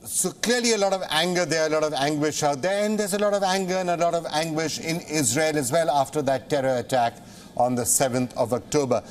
So clearly a lot of anger there, a lot of anguish out there, and there's a lot of anger and a lot of anguish in Israel as well after that terror attack on the 7th of October.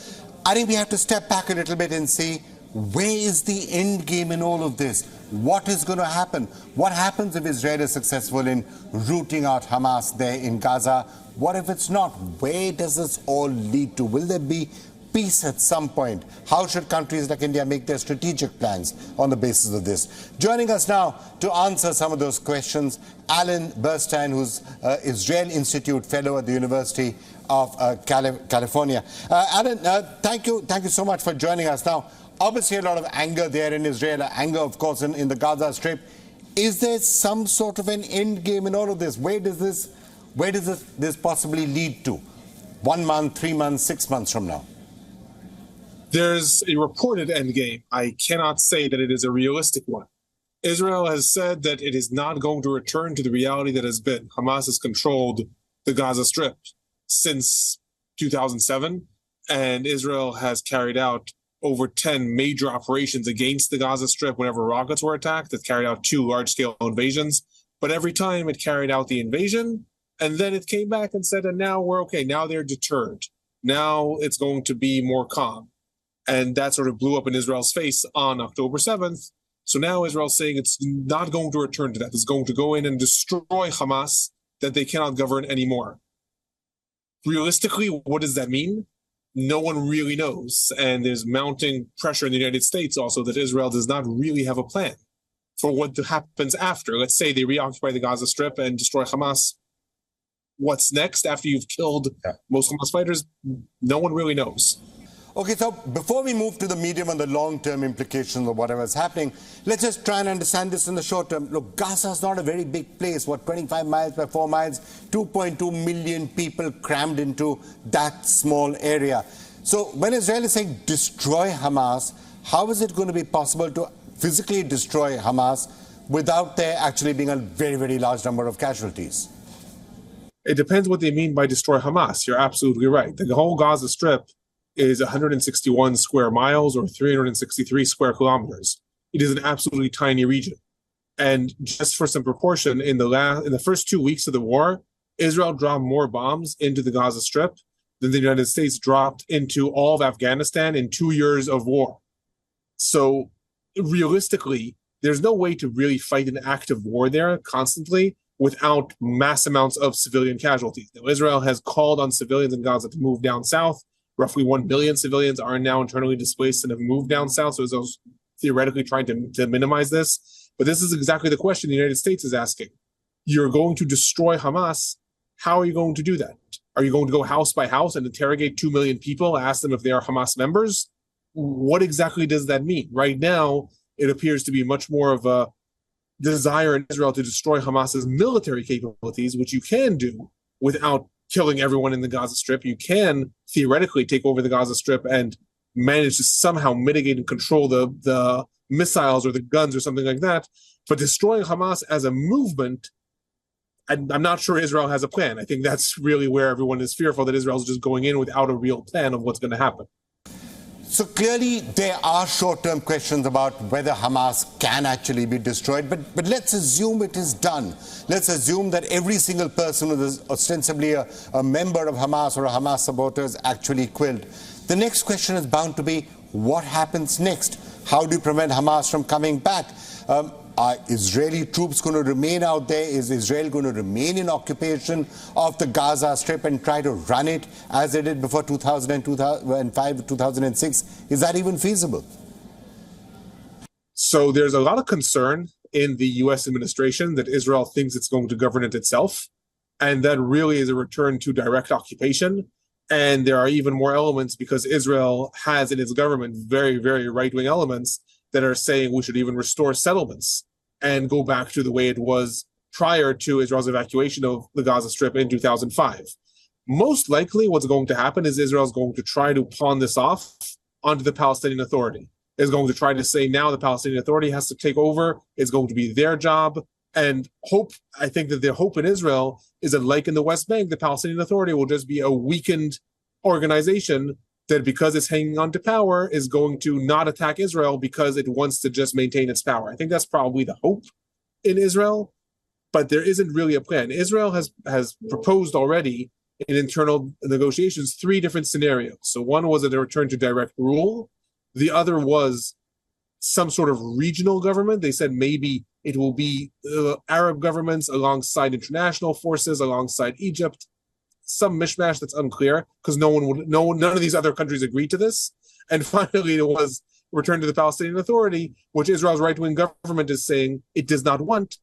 I think we have to step back a little bit and see, where is the end game in all of this? What is going to happen? What happens if Israel is successful in rooting out Hamas there in Gaza? What if it's not? Where does this all lead to? Will there be peace at some point? How should countries like India make their strategic plans on the basis of this? Joining us now to answer some of those questions, Alon Burstein, who's Israel Institute Fellow at the University of California. Alon, thank you so much for joining us. Now, obviously a lot of anger there in Israel, anger, of course, in the Gaza Strip. Is there some sort of an end game in all of this? Where does this possibly lead to? 1 month, 3 months, 6 months from now? There's a reported endgame. I cannot say that it is a realistic one. Israel has said that it is not going to return to the reality that has been. Hamas has controlled the Gaza Strip since 2007, and Israel has carried out over 10 major operations against the Gaza Strip whenever rockets were attacked. It carried out 2 large-scale invasions, but every time it carried out the invasion, and then it came back and said, and now we're okay. Now they're deterred. Now it's going to be more calm. And that sort of blew up in Israel's face on October 7th. So now Israel's saying it's not going to return to that. It's going to go in and destroy Hamas, that they cannot govern anymore. Realistically, what does that mean? No one really knows. And there's mounting pressure in the United States also that Israel does not really have a plan for what happens after. Let's say they reoccupy the Gaza Strip and destroy Hamas. What's next after you've killed most Hamas fighters? No one really knows. Okay, so before we move to the medium and the long-term implications of whatever is happening, let's just try and understand this in the short term. Look, Gaza is not a very big place. 25 miles by 4 miles, 2.2 million people crammed into that small area. So when Israel is saying destroy Hamas, how is it going to be possible to physically destroy Hamas without there actually being a very, very large number of casualties? It depends what they mean by destroy Hamas. You're absolutely right. The whole Gaza Strip is 161 square miles or 363 square kilometers. It is an absolutely tiny region. And just for some proportion, in the first 2 weeks of the war, Israel dropped more bombs into the Gaza Strip than the United States dropped into all of Afghanistan in 2 years of war. So realistically, there's no way to really fight an active war there constantly without mass amounts of civilian casualties. Now, Israel has called on civilians in Gaza to move down south. Roughly 1 billion civilians are now internally displaced and have moved down south. So Israel's theoretically trying to minimize this. But this is exactly the question the United States is asking. You're going to destroy Hamas. How are you going to do that? Are you going to go house by house and interrogate 2 million people, ask them if they are Hamas members? What exactly does that mean? Right now, it appears to be much more of a desire in Israel to destroy Hamas's military capabilities, which you can do without killing everyone in the Gaza Strip. You can theoretically take over the Gaza Strip and manage to somehow mitigate and control the missiles or the guns or something like that. But destroying Hamas as a movement, I'm not sure Israel has a plan. I think that's really where everyone is fearful that Israel is just going in without a real plan of what's going to happen. So clearly there are short-term questions about whether Hamas can actually be destroyed, but let's assume it is done. Let's assume that every single person who is ostensibly a member of Hamas or a Hamas supporter is actually killed. The next question is bound to be, what happens next? How do you prevent Hamas from coming back? Are Israeli troops going to remain out there? Is Israel going to remain in occupation of the Gaza Strip and try to run it as they did before 2005, 2006? Is that even feasible? So there's a lot of concern in the U.S. administration that Israel thinks it's going to govern it itself. And that really is a return to direct occupation. And there are even more elements because Israel has in its government very, very right-wing elements that are saying we should even restore settlements and go back to the way it was prior to Israel's evacuation of the Gaza Strip in 2005. Most likely what's going to happen is Israel is going to try to pawn this off onto the Palestinian Authority. It's going to try to say now the Palestinian Authority has to take over. It's going to be their job. And I think that the hope in Israel is that, like in the West Bank, the Palestinian Authority will just be a weakened organization that because it's hanging on to power is going to not attack Israel because it wants to just maintain its power. I think that's probably the hope in Israel, but there isn't really a plan. Israel has proposed already in internal negotiations 3 different scenarios. So one was a return to direct rule. The other was some sort of regional government. They said maybe it will be Arab governments alongside international forces, alongside Egypt. Some mishmash that's unclear because none of these other countries agreed to this. And finally, it was return to the Palestinian Authority, which Israel's right-wing government is saying it does not want.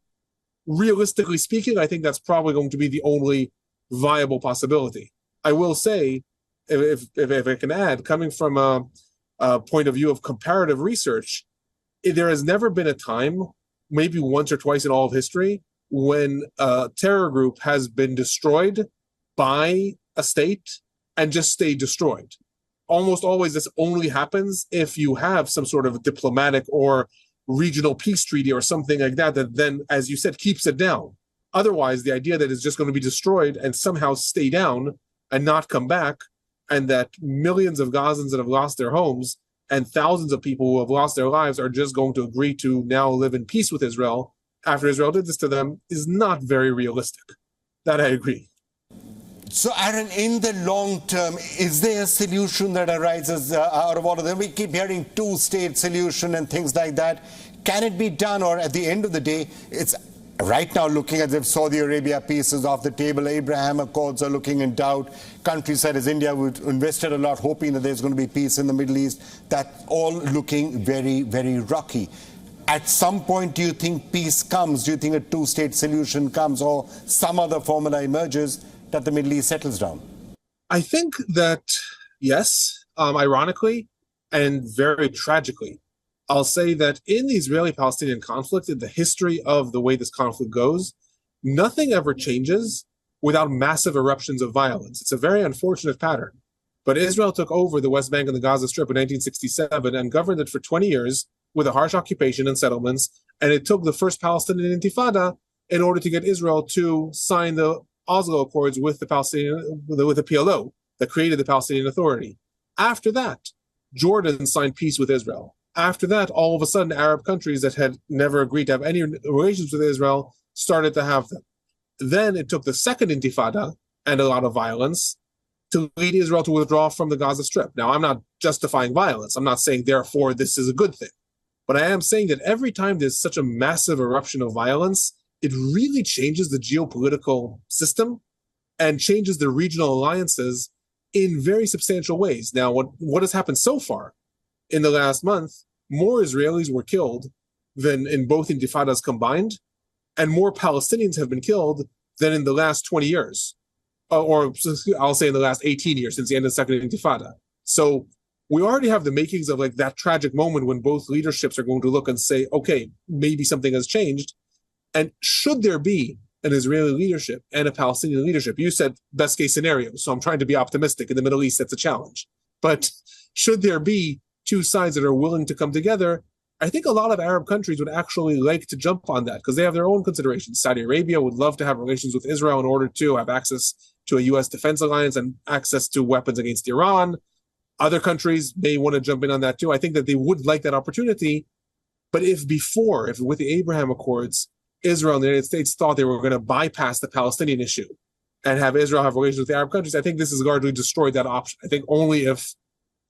Realistically speaking, I think that's probably going to be the only viable possibility. I will say, if I can add, coming from a point of view of comparative research, there has never been a time, maybe once or twice in all of history, when a terror group has been destroyed by a state and just stay destroyed. Almost always this only happens if you have some sort of diplomatic or regional peace treaty or something like that then, as you said, keeps it down. Otherwise, the idea that it's just going to be destroyed and somehow stay down and not come back, and that millions of Gazans that have lost their homes and thousands of people who have lost their lives are just going to agree to now live in peace with Israel after Israel did this to them is not very realistic. That I agree. So, Aaron, in the long term, is there a solution that arises out of all of them? We keep hearing two-state solution and things like that. Can it be done, or at the end of the day, it's right now looking as if Saudi Arabia peace is off the table, Abraham Accords are looking in doubt, countries such as India would invested a lot hoping that there's going to be peace in the Middle East, that's all looking very, very rocky. At some point, do you think peace comes? Do you think a two-state solution comes, or some other formula emerges that the Middle East settles down? I think that, yes, ironically and very tragically, I'll say that in the Israeli-Palestinian conflict, in the history of the way this conflict goes, nothing ever changes without massive eruptions of violence. It's a very unfortunate pattern. But Israel took over the West Bank and the Gaza Strip in 1967 and governed it for 20 years with a harsh occupation and settlements. And it took the first Palestinian Intifada in order to get Israel to sign the Oslo Accords with the PLO that created the Palestinian Authority. After that, Jordan signed peace with Israel. After that, all of a sudden, Arab countries that had never agreed to have any relations with Israel started to have them. Then it took the second Intifada and a lot of violence to lead Israel to withdraw from the Gaza Strip. Now, I'm not justifying violence. I'm not saying, therefore, this is a good thing. But I am saying that every time there's such a massive eruption of violence, it really changes the geopolitical system and changes the regional alliances in very substantial ways. Now, what has happened so far? In the last month, more Israelis were killed than in both intifadas combined, and more Palestinians have been killed than in the last 20 years, or I'll say in the last 18 years since the end of the second intifada. So we already have the makings of like that tragic moment when both leaderships are going to look and say, okay, maybe something has changed. And should there be an Israeli leadership and a Palestinian leadership, you said best case scenario, so I'm trying to be optimistic. In the Middle East, that's a challenge. But should there be two sides that are willing to come together, I think a lot of Arab countries would actually like to jump on that because they have their own considerations. Saudi Arabia would love to have relations with Israel in order to have access to a U.S. defense alliance and access to weapons against Iran. Other countries may want to jump in on that too. I think that they would like that opportunity. But if with the Abraham Accords, Israel and the United States thought they were going to bypass the Palestinian issue and have Israel have relations with the Arab countries, I think this has largely destroyed that option. I think only if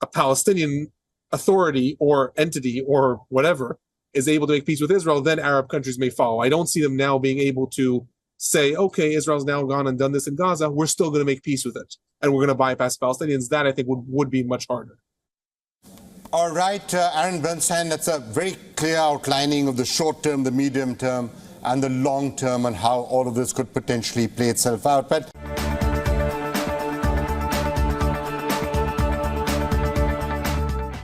a Palestinian authority or entity or whatever is able to make peace with Israel, then Arab countries may follow. I don't see them now being able to say, okay, Israel's now gone and done this in Gaza, we're still going to make peace with it, and we're going to bypass Palestinians. That, I think, would be much harder. All right, Alon Burstein, that's a very clear outlining of the short term, the medium term, and the long term, and how all of this could potentially play itself out. But